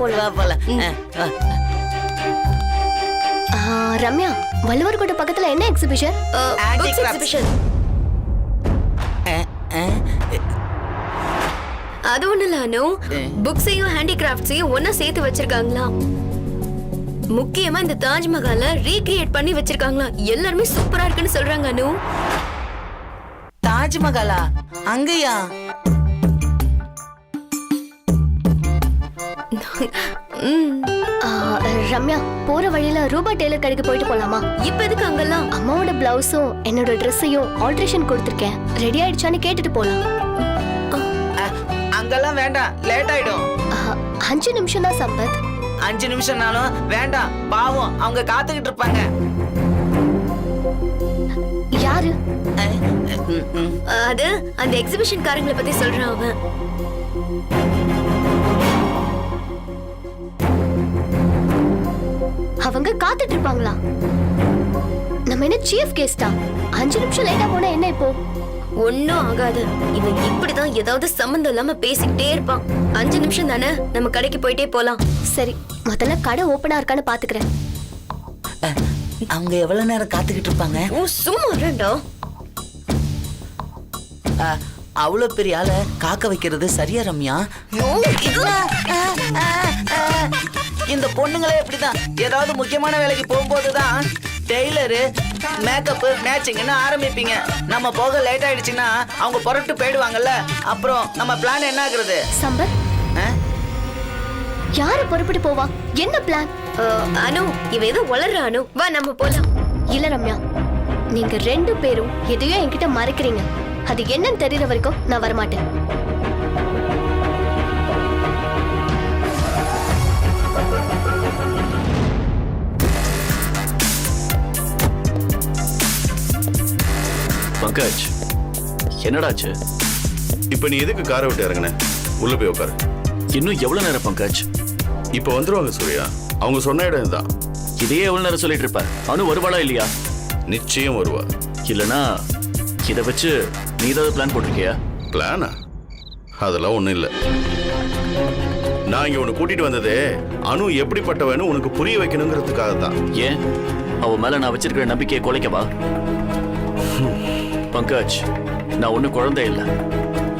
போலாம். ரம்யா, வள்ளுவர் கோட்டை பக்கத்துல என்ன எக்ஸிபிஷன்? Books exhibition. அது ஒண்ணு இல்ல அனு, புக்ஸையும் ஹேண்டிகிராஃப்ட்ஸையும் ஒன்னா சேர்த்து வச்சிருக்காங்களா. முக்கியமா இந்த தாஜ்மஹாலை ரீக்ரியேட் பண்ணி வச்சிருக்காங்களா. எல்லாருமே சூப்பரா இருக்குன்னு சொல்றாங்க அனு. தாஜ்மஹாலா? அங்கயா? ரம்யா, போற வழியில ரூபா டெய்லர் கடைக்கு போயிட்டு போலாமா? இப்ப எதுக்கு அங்கெல்லாம்? அம்மாவோட பிளவுஸும் என்னோட ட்ரெஸ்ஸையும் ஆல்ட்ரேஷன் கொடுத்திருக்கேன், ரெடி ஆயிடுச்சான்னு கேட்டுட்டு போலாம். அங்கெல்லாம் வேண்டாம், லேட் ஆயிடும். 5 நிமிஷம் தான் சம்பத். 5 நிமிஷம்னாலும் வேண்டாம், பாவம் அவங்க காத்துக்கிட்டு இருப்பாங்க. யாரு? அது அந்த எக்ஸிபிஷன் காரங்களை பத்தி சொல்றான் அவன். அவங்க காத்துட்டு இருப்பாங்களா? நம்ம என்ன சீஃப் கெஸ்டா? 5 நிமிஷம் லேட்டா போனா என்ன இப்போ? ஒன்னும் ஆகாது. இவன் இப்படிதான் ஏதாவது சம்பந்தம் இல்லாம பேசிக்கிட்டே இருப்பான். 5 நிமிஷம் தானே, நம்ம கடைக்கு போயிட்டே போலாம். சரி, முதல்ல கடை ஓபனா இருக்கான்னு பாத்துக்கிறேன். அவங்க எவ்வளவு நேரம் காத்துக்கிட்டு இருப்பாங்க? ஓ, சும்மா ரெண்டா. அவ்வளவு பெரிய ஆளை காக்க வைக்கிறது சரியா ரம்யா? இந்த பொண்ணுங்களே எப்படிதான், ஏதாவது முக்கியமான வேலைக்கு போகும்போதுதான் டெய்லரு மேக்கப் மேட்சிங்னு ஆரம்பிப்பீங்க. நம்ம போக லேட் ஆயிடுச்சுன்னா அவங்க புறட்டு போயிடுவாங்கல்ல, அப்புறம் நம்ம பிளான் என்ன ஆகுறது? சம்பத், யாரு புறப்பட்டு போவா? என்ன பிளான்? அனு, இவ ஏதோ வளர்ற அனு. வா நம்ம போலாம். இல்ல ரம்யா, நீங்க 2 பேரும் எதையோ என்கிட்ட மறைக்கிறீங்க. அது என்னன்னு தெரியற வரைக்கும் நான் வரமாட்டேன். பங்கஜ், என்னடாச்சு? இப்ப நீ எதுக்கு காரை விட்டு இறங்குன? உள்ள போய் உட்காரு. இன்னும் எவ்வளவு நேரம் பங்கஜ்? இப்ப வந்துருவாங்க சூர்யா, அவங்க சொன்ன இடம் இதுதான். இதையே எவ்வளவு நேரம் சொல்லிட்டு இருப்ப? அனு வருவாளா இல்லையா? நிச்சயம் வருவா. இல்லனா இதை வச்சு நீ ஏதாவது பிளான் போட்டிருக்கியா? பிளானா? அதெல்லாம் ஒண்ணும் இல்ல. நான் இங்க உன்னை கூட்டிட்டு வந்ததே அனு எப்படிப்பட்டவன்னு உனக்கு புரிய வைக்கணுங்கிறதுக்காக தான். ஏன், அவ மேல நான் வச்சிருக்கிற நம்பிக்கையை குலைக்கவா? பங்கஜ், நான் ஒண்ணு குழந்தை இல்ல.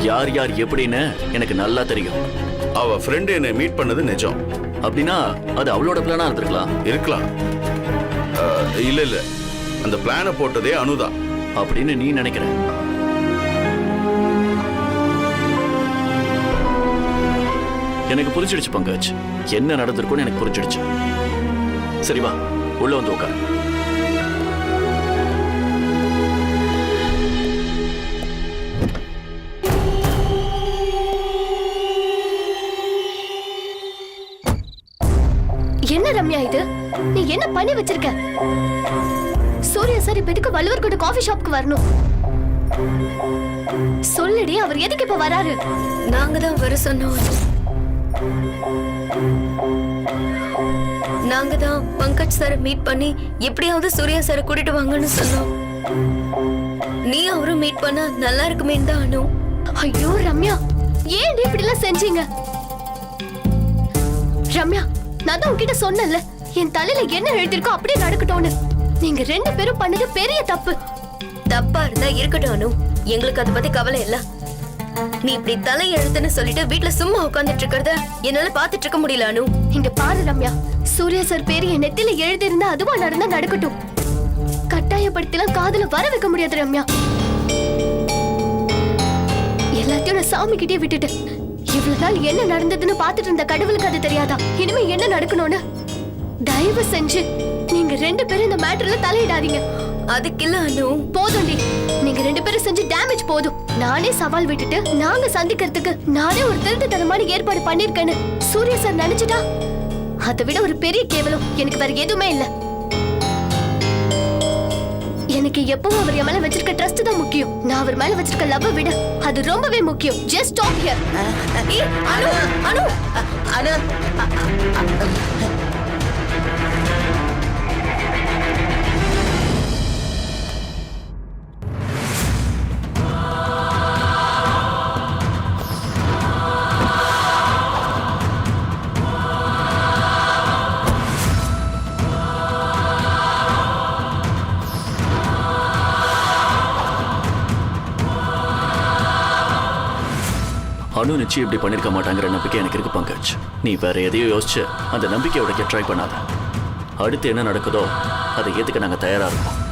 யார் யார் எப்படின்னு எனக்கு நல்லா தெரியும். அவ ஃப்ரெண்டு என்னை மீட் பண்ணது நிஜம். அப்படின்னா அது அவளோட பிளானா இருந்திருக்கலாம். இருக்கலாம். இல்ல இல்ல, அந்த பிளானை போட்டதே அனுதான் அப்படின்னு நீ நினைக்கிற? எனக்கு புரிஞ்சிடுச்சு பங்கஜ், என்ன நடந்திருக்கும்னு எனக்கு புரிஞ்சிடுச்சு. சரி வா, உள்ள வந்து உட்கார். என்ன ரம்யா இது? நீ என்ன பண்ணி வச்சிருக்க? சூர்யா சார் இப்ப எதுக்கு வள்ளுவர் கோட்டை காஃபி ஷாப்க்கு வரணும்? சொல்லுடி, அவர் எதுக்கு இப்ப வராரு? நாங்க தான் வர சொன்னோம். நாங்க தான் பங்கஜ் சாரை மீட் பண்ணி எப்படியாவது சூர்யா சாரை கூட்டிட்டு வாங்கன்னு சொன்னோம். நீ அவரும் மீட் பண்ணா நல்லா இருக்குமே தான் அனு. ஐயோ ரம்யா, ஏன் இப்படி எல்லாம் செஞ்சீங்க? ரம்யா, நான் தான் உன்கிட்ட சொன்னேன்ல, என் தலையில என்ன எழுதிருக்கோ அப்படியே நடக்கட்டும்னு. நீங்க 2 பேரும் பண்ணது பெரிய தப்பு. தப்பா இருந்தா இருக்கட்டும் அனு, எங்களுக்கு அதை பத்தி கவலை இல்ல. நீ இப்படி தலை எழுத்துன்னு சொல்லிட்டு வீட்டுல சும்மா உட்கார்ந்துட்டு இருக்கிறத என்னால பாத்துட்டு இருக்க முடியல அனு. இங்க பாரு ரம்யா, சூர்யா சார் பேரு என் நெத்தில எழுதிருந்தா அதுவா நடந்தா நடக்கட்டும். கட்டாயப்படுத்தலாம் காதுல வர வைக்க முடியாது ரம்யா. எல்லாத்தையும் நான் சாமி கிட்டே விட்டுட்டு இவ்வளவு நாள் என்ன நடந்ததுன்னு பாத்துட்டு இருந்த கடவுளுக்கு அது தெரியாதா இனிமே என்ன நடக்கணும்னு? தயவு செஞ்சு நீங்க 2 பேரும் இந்த மேட்டர்ல தலையிடாதீங்க. அதுக்கு இல்ல அனு. போதும்டி, நீங்க 2 பேரும் செஞ்சு டேமேஜ் போதும். நானே சவால் விட்டுட்டு நாங்க சந்திக்கிறதுக்கு நானே ஒரு திருட்டுத்தனமான ஏற்பாடு பண்ணிருக்கேன்னு சூர்யா சார் நினைச்சிட்டா அதை விட ஒரு பெரிய கேவலம் எனக்கு வேற எதுவுமே இல்ல. எனக்கு எப்பவும் அவர் என் மேல வச்சிருக்க ட்ரஸ்ட் தான் முக்கியம். நான் அவர் மேல வச்சிருக்க லவ் விட அது ரொம்பவே முக்கியம். Just stop here. Anu Anu Anu, Anu நிச்சயம் இப்படி பண்ணிருக்க மாட்டாங்கிற நம்பிக்கை எனக்கு இருக்கு பங்கஜ். நீ வேற எதையோ யோசிச்சு அந்த நம்பிக்கையை உடைக்க ட்ரை பண்ணாத. அடுத்து என்ன நடக்குதோ அதை ஏத்துக்க நாங்க தயாரா இருக்கோம்.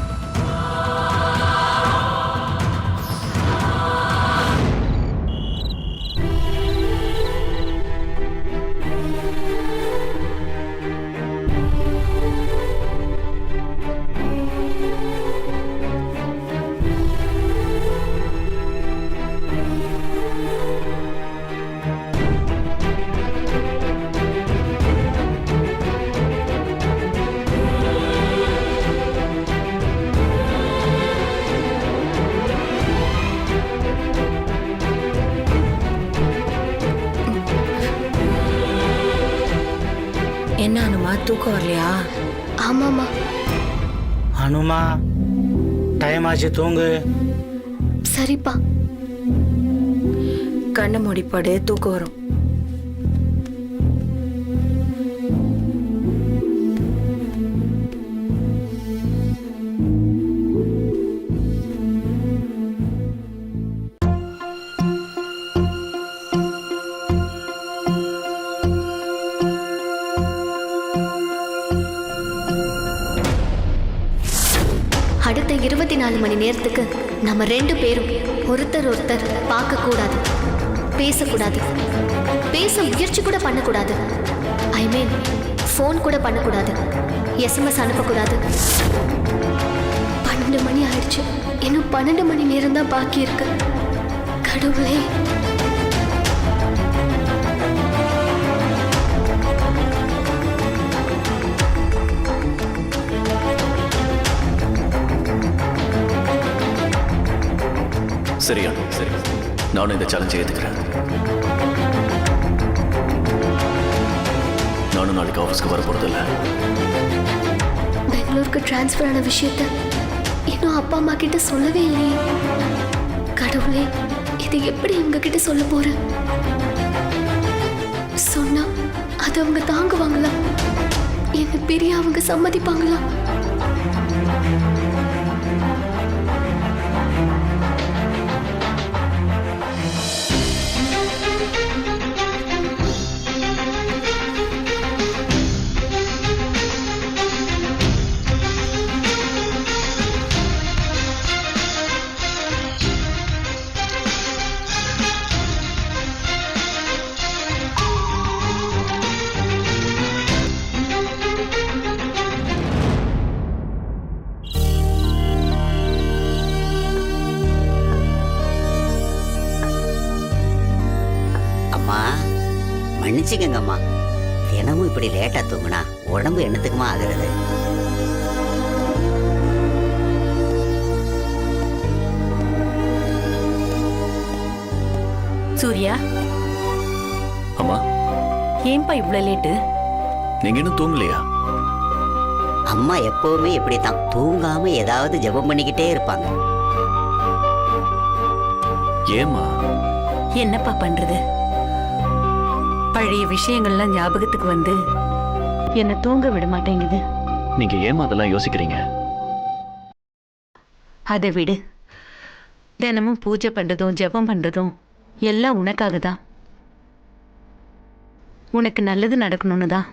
என்ன அனுமா, தூக்கம் வரலையா? ஆமாமா. அனுமா, டைம் ஆச்சு, தூங்கு. சரிப்பா. கண்ணை மூடிப்பாடு, தூக்கம் வரும். அடுத்த 24 மணி நேரத்துக்கு நம்ம 2 பேரும் ஒருத்தர் பார்க்க கூடாது, பேசக்கூடாது, பேச முயற்சி கூட பண்ணக்கூடாது. ஐ மீன் ஃபோன் கூட பண்ணக்கூடாது, SMS அனுப்பக்கூடாது. 12 மணி ஆயிடுச்சு, இன்னும் 12 மணி நேரம் தான் பாக்கி இருக்கு. கடவுளே, சரியா? சரி, நானும் இந்த சேலஞ்சை ஏத்துக்கிறேன். நானும் நாளைக்கு ஆஃபீஸ்க்கு வர போறதில்ல. பெங்களூருக்கு டிரான்ஸ்ஃபர் ஆன விஷயத்த இன்னும் அப்பா அம்மா கிட்ட சொல்லவே இல்லையே. கடவுளே, இது எப்படி இவங்க கிட்ட சொல்ல போறேன்? சொன்னா அது அவங்க தாங்குவாங்களா? என்ன பிரிய அவங்க சம்மதிப்பாங்களா? மன்னிச்சுக்கங்கம்மா, தினமும் இப்படி லேட்டா தூங்குனா உடம்பு என்னத்துக்குமா ஆகுறது? சூர்யா, அம்மா, ஏன்பா இவ்வளவு லேட்டு? நீங்க இன்னும் தூங்கலையா? அம்மா எப்பவுமே இப்படித்தான், தூங்காம ஏதாவது ஜெபம் பண்ணிக்கிட்டே இருப்பாங்க. ஏம்மா? என்னப்பா பண்றது? பழைய விஷயங்கள்லாம் ஞாபகத்துக்கு வந்து என்ன தூங்க விட மாட்டேங்குது. நீங்க ஏமா அதெல்லாம் யோசிக்கிறீங்க? அதை விடு. தினமும் பூஜை பண்றதும் ஜெபம் பண்றதும் எல்லாம் உனக்காக தான். உனக்கு நல்லது நடக்கணும்னு தான்.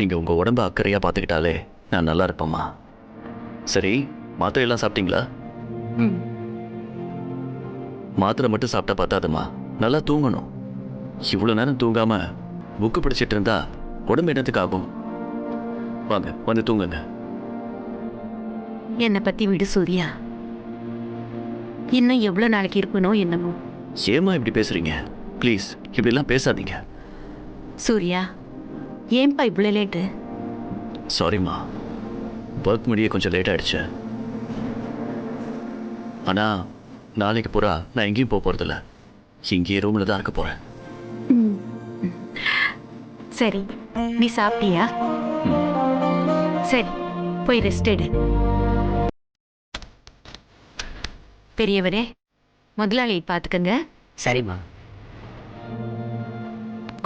நீங்க உங்க உடம்ப அக்கறையா பார்த்துக்கிட்டாலே நான் நல்லா இருப்பேம்மா. சரி, மாத்திரை எல்லாம் சாப்பிட்டீங்களா? மாத்திரை மட்டும் சாப்பிட்டா பார்த்தாதுமா, நல்லா தூங்கணும். இவ்வளவு நேரம் தூங்காம புக்கு படிச்சிட்டு இருந்தா உடம்பு என்னத்துக்கு ஆகும்? வாங்க, வந்து தூங்குங்க. என்னை பத்தி விடு சூர்யா. இன்னும் எவ்வளவு நாளைக்கு இருக்கணும் என்னமோ. ஏமா இப்படி பேசுறீங்க? ப்ளீஸ் இப்படிலாம் பேசாதீங்க. சூர்யா, ஏன்பா இவ்வளோ லேட்டு? சாரிம்மா, ஒர்க் முடிய கொஞ்சம் லேட் ஆயிடுச்சு. ஆனால் நாளைக்கு பூரா நான் எங்கேயும் போக போகிறதில்ல. இங்கேயே ரூமில் தான் இருக்க போகிறேன். சரி, நீ சாப்பிட்டியா? சரி, போய் ரெஸ்ட் எடு. பெரியவரே, முதலாளியை பார்த்துக்கங்க. சரிம்மா.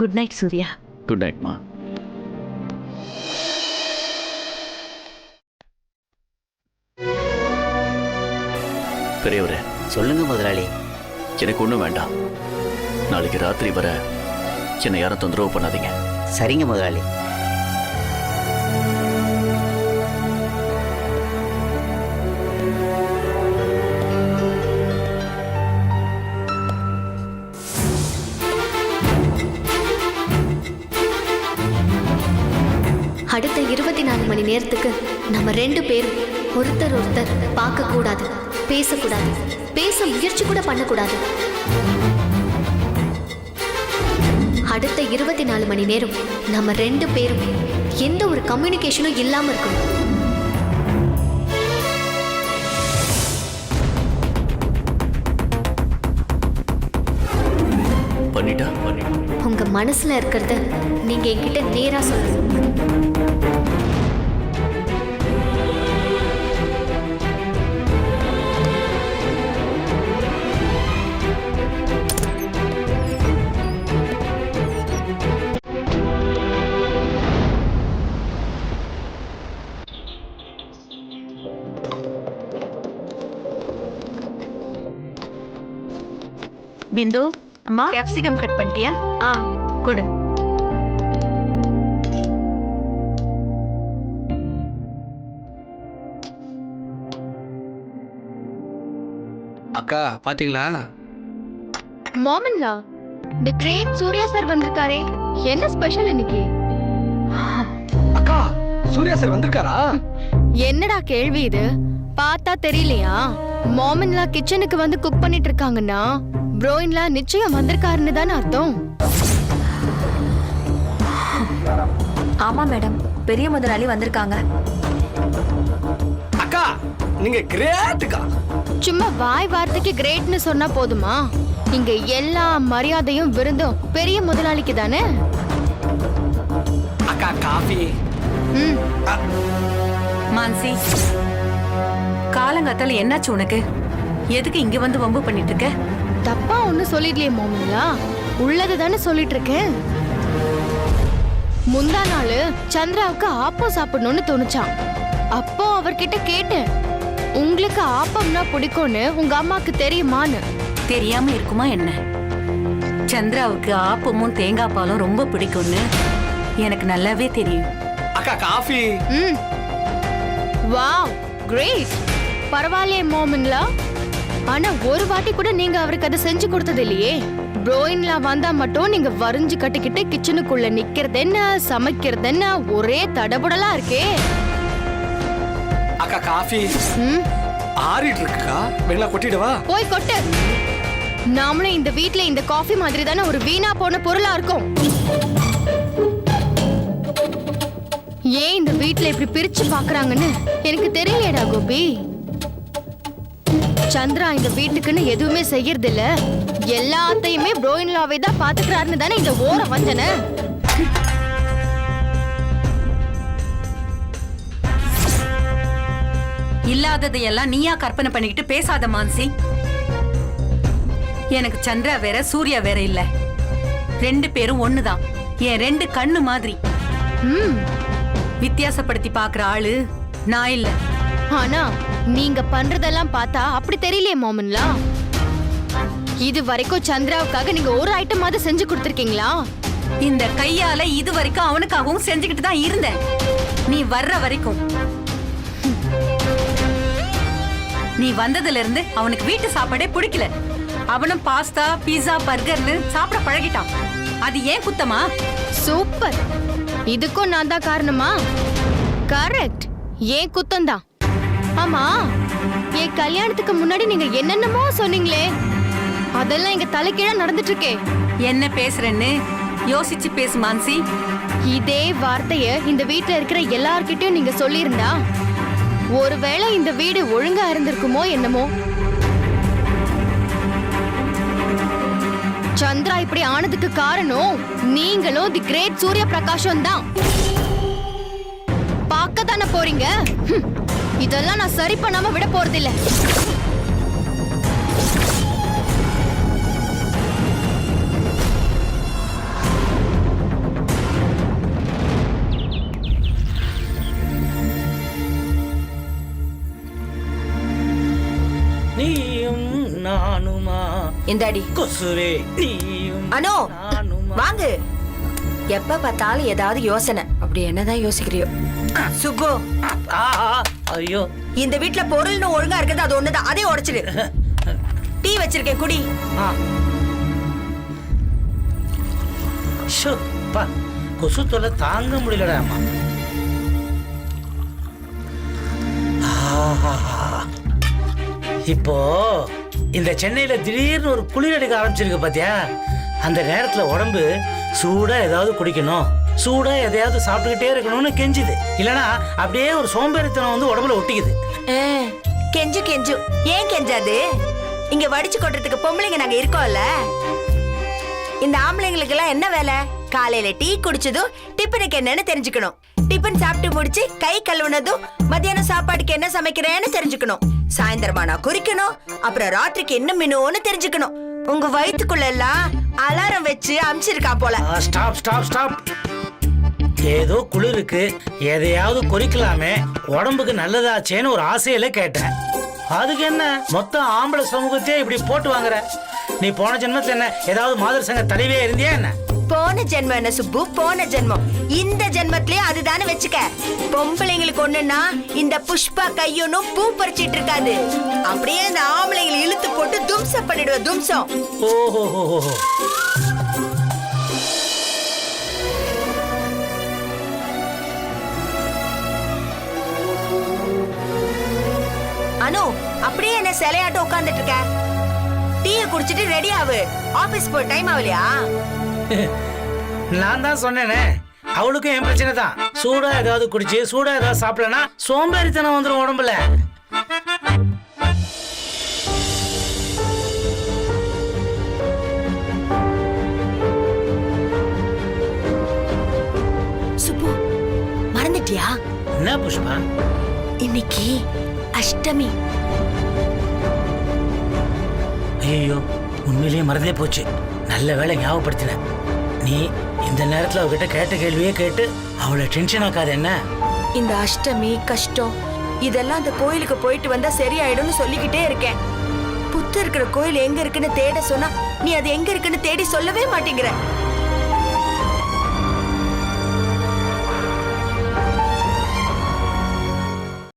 Good night Surya. குட் நைட்மா. பெரியவரே, சொல்லுங்க முதலாளி. எனக்கு ஒன்றும் வேண்டாம். நாளைக்கு ராத்திரி வர என்னை யாரும் தொந்தரவு பண்ணாதீங்க. சரிங்க முதலாளி. அடுத்த 24 மணி நேரத்துக்கு நம்ம 2 பேரும் ஒருத்தர் ஒருத்தர் பார்க்க கூடாது, பேசக்கூடாது, பேச முயற்சி கூட பண்ணக்கூடாது. அடுத்த 24 மணி நேரம் நம்ம 2 பேரும் எந்த ஒரு கம்யூனிகேஷனும் இல்லாம இருக்கணும். பண்ணிட்டா? உங்க மனசுல இருக்கிறத நீங்க என்கிட்ட நேரா சொல்லணும். பிந்து, அம்மா கேப்சிகம் கட் பண்ணிட்டியா? கொடு. அக்கா பாத்தீங்களா? மாமன்லா, தி கிரேட் சூர்யா சார் வந்திருக்காரே, என்ன ஸ்பெஷல் இன்னைக்கு? அக்கா சூர்யா சார் வந்திருக்காரா? என்னடா கேள்வி இது? பார்த்தா தெரியலையா? மாமன்லா கிச்சனுக்கு வந்து குக் பண்ணிட்டு இருக்காங்கன்னா ப்ரோயின்லா நிச்சயம் வந்திருக்காருன்னு தானே அர்த்தம். ஆமா மேடம், பெரிய முதலாளி வந்திருக்காங்க. அக்கா நீங்க கிரேட்டுக்கா. சும்மா வாய் வார்த்தைக்கு கிரேட்னு சொன்னா போதுமா? இங்க எல்லா மரியாதையும் விருந்தும் பெரிய முதலாளிக்கு தானே. அக்கா காஃபி. மான்சி, காலங்காத்தால என்னாச்சு உனக்கு? எதுக்கு இங்க வந்து வம்பு பண்ணிட்டு இருக்க? தப்பா ஒண்ணு சொல்லிடலையே மாமன்லா, உள்ளது தானே சொல்லிட்டு இருக்கேன். முந்தா நாள் சந்திராவுக்கு ஆப்பம் சாப்பிடணும்னு தோணுச்சான். அப்போ அவர்கிட்ட கேட்டேன், உங்களுக்கு ஆப்பம்னா பிடிக்கும்னு உங்க அம்மாக்கு தெரியுமான்னு. தெரியாம இருக்குமா என்ன? சந்திராவுக்கு ஆப்பமும் தேங்காய் பாலும் ரொம்ப பிடிக்கும்னு எனக்கு நல்லாவே தெரியும். அக்கா காஃபி. Wow, great. பரவாயில்லையே மோமன்லா. ஆனா ஒரு வாட்டி கூட நீங்க அவருக்கு அதை செஞ்சு கொடுத்தது இல்லையே. ப்ரோயின்லா வந்தா மட்டும் நீங்க வரிஞ்சு கட்டிக்கிட்டு கிச்சனுக்குள்ள நிக்கிறது என்ன, சமைக்கிறது என்ன, ஒரே தடபுடலா இருக்கே. அக்கா காஃபி ஆறிட்டு இருக்குக்கா, வேணா கொட்டிடவா? போய் கொட்டு. நாமளும் இந்த வீட்ல இந்த காஃபி மாதிரி தானே ஒரு வீணா போன பொருளா இருக்கும். ஏன் இந்த வீட்ல இப்படி பிரிச்சு பாக்குறாங்கன்னு எனக்கு தெரியலடா கோபி. சந்திரா இந்த வீட்டுக்குன்னு எதுவுமே செய்யறது இல்ல, எல்லாத்தையுமே ப்ரோயின்லாவே தான் பாத்துக்கிறாருன்னு தானே இந்த ஓர வந்தன. இல்லாததையெல்லாம் நீயா கற்பனை பண்ணிக்கிட்டு பேசாத மான்சி. எனக்கு சந்திரா வேற சூர்யா வேற இல்ல, 2 பேரும் ஒண்ணுதான். என் 2 கண்ணு மாதிரி. வித்தியாசப்படுத்தி பாக்குற ஆளு நான் இல்ல. ஆனா நீங்க பண்றதெல்லாம் பார்த்தா அப்படி தெரியலையே மோமன்லா. இது வரைக்கும் சந்திராவுக்காக நீங்க ஒரு ஐட்டமாவது செஞ்சு கொடுத்திருக்கீங்களா? இந்த கையால இது வரைக்கும் அவனுக்காகவும் செஞ்சுக்கிட்டு தான் இருந்தேன், நீ வர்ற வரைக்கும். நீ வந்ததுல இருந்து அவனுக்கு வீட்டு சாப்பாடே பிடிக்கல. அவனும் பாஸ்தா, பீஸா, பர்கர்னு சாப்பிட பழகிட்டான். அது ஏன் குத்தமா? சூப்பர். இதுக்கும் நான் தான் காரணமா? கரெக்ட், ஏன் குத்தம் தான். ஆமா, என் கல்யாணத்துக்கு முன்னாடி நீங்க என்னென்னமோ சொன்னீங்களே, அதெல்லாம் எங்க தலைகீழா நடந்துட்டு இருக்கே. என்ன பேசுறேன்னு யோசிச்சு பேசு மான்சி. இதே வார்த்தைய இந்த வீட்ல இருக்கிற எல்லார்கிட்டயும் நீங்க சொல்லியிருந்தா ஒருவேளை இந்த வீடு ஒழுங்கா இருந்திருக்குமோ என்னமோ. சந்திரா இப்படி ஆனதுக்கு காரணம் நீங்களும் தி கிரேட் சூர்யா பிரகாஷம் தான். பார்க்க தானே போறீங்க. இதெல்லாம் நான் சரி பண்ணாம விட போறதில்ல. நீயும் நானுமா இந்தாடி கொசுவே நீயும் அனு நானுமா. வாங்கு. எப்ப பார்த்தாலும் ஏதாவது யோசனை. அப்படி என்னதான் யோசிக்கிறியோ? சுப்பு, ஆஹா, ஐயோ இந்த வீட்ல பொருள்னு ஒழுங்கா இருக்குது அது ஒண்ணுதான். அதே உடைச்சிடு. டீ வச்சிருக்கேன் குடி. ஆ. ஷோ, பா, கொசு தொல்லை தாங்க முடியலடா அம்மா. ஆஹா. இப்போ இந்த சென்னையில திடீர்னு ஒரு குளிர் அடிக்க ஆரம்பிச்சிருக்கு பாத்தியா? அந்த நேரத்துல உடம்பு சூடா ஏதாவது குடிக்கணும், சூடா எதையாவது சாப்பிட்டுக்கிட்டே இருக்கணும்னு கெஞ்சுது. இல்லனா அப்படியே ஒரு சோம்பேறித்தனம் வந்து உடம்புல ஒட்டிக்குது. கெஞ்சு கெஞ்சு. ஏன் கெஞ்சாது? இங்க வடிச்சு கொட்டுறதுக்கு பொம்பளைங்க நாங்க இருக்கோம்ல. இந்த ஆம்பளைங்களுக்கு எல்லாம் என்ன வேலை? காலையில டீ குடிச்சதும் டிஃபனுக்கு என்னன்னு தெரிஞ்சுக்கணும், டிஃபன் சாப்பிட்டு முடிச்சு கை கழுவுனதும் மத்தியானம் சாப்பாட்டுக்கு என்ன சமைக்கிறேன்னு தெரிஞ்சுக்கணும், சாயந்தரமானா குறிக்கணும், அப்புறம் ராத்திரிக்கு என்ன மெனுன்னு தெரிஞ்சுக்கணும். உங்க வயிற்றுக்குள்ள எல்லாம் அலாரம் வச்சு அமிச்சிருக்கா போல. Stop stop stop. ஏதோ குளிருக்கு எதையாவது குறிக்கலாமே, உடம்புக்கு நல்லதாச்சேன்னு ஒரு ஆசையில கேட்டேன். அதுக்கு என்ன மொத்தம் ஆம்பளை சமூகத்தையே இப்படி போட்டு வாங்குற? நீ போன ஜென்மத்துல என்ன ஏதாவது மாதர் சங்க தலைவியே இருந்தியா என்ன? போன ஜென்மம் என்ன சுப்பு, போன ஜென்மம். இந்த ஜென்மத்திலயும் அதுதானே வச்சுக்க. பொம்பளைங்களுக்கு ஒண்ணுன்னா இந்த புஷ்பா கையொன்னும் பூ பறிச்சிட்டு இருக்காது. அப்படியே இந்த ஆம்பளைங்களை இழுத்து போட்டு தும்சம் பண்ணிடுவ, தும்சம். ஓஹோ. அனு, அப்படியே என்ன சிலையாட்டம் உட்கார்ந்துட்டு இருக்க? டீயை குடிச்சிட்டு ரெடி ஆகு. ஆபீஸ் போய் டைம் ஆகலையா? நான் தான் சொன்னேனே, அவளுக்கும் என் பிரச்சனை தான். சூடா ஏதாவது குடிச்சு சூடா ஏதாவது சாப்பிடலனா சோம்பேறித்தனம் வந்துடும் உடம்புல. சுப்பு, மறந்துட்டியா? என்ன புஷ்பா? இன்னைக்கு அஷ்டமி. ஐயோ, உண்மையிலேயே மறந்தே போச்சு. நல்ல வேளை ஞாபகப்படுத்தின. நீ இந்த நேரத்துல அவகிட்ட கேட்ட கேள்வியே கேட்டு அவளை டென்ஷன் ஆக்காத என்ன? இந்த அஷ்டமி கஷ்டம் இதெல்லாம் அந்த கோயிலுக்கு போயிட்டு வந்தா சரியாயிடும்னு சொல்லிக்கிட்டே இருக்கேன். புத்து இருக்கிற கோயில் எங்க இருக்குன்னு தேட சொன்னா நீ அது எங்க இருக்குன்னு தேடி சொல்லவே மாட்டேங்கிற.